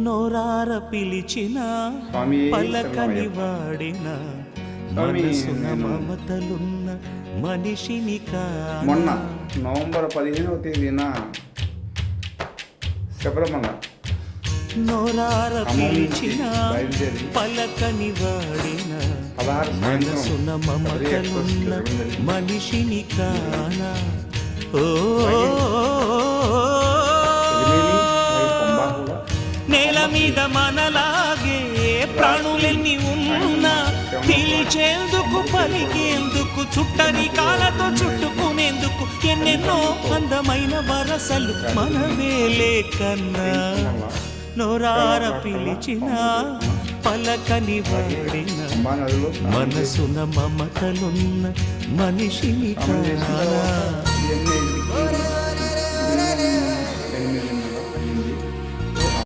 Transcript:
నోరార పిలిచిన పలకని వాడిన మనసున మమతలున్న మనిషిని మొన్న నవంబర్ 15వ తేదీన శబరిమల నోరార పిలిచిన పలకని వాడిన మనసున మమతలున్న మనిషిని కానా. నేల మీద మనలాగే ప్రాణులెన్ని ఉన్నా పిలిచేందుకు పలికేందుకు చుట్టని కాళ్ళతో చుట్టుకునేందుకు ఎన్నెన్నో అందమైన వరసలు మనవేలే కన్నా. నోరార పిలిచిన పలకని వాడిన మనసున మమతలున్న మనిషిని కానా.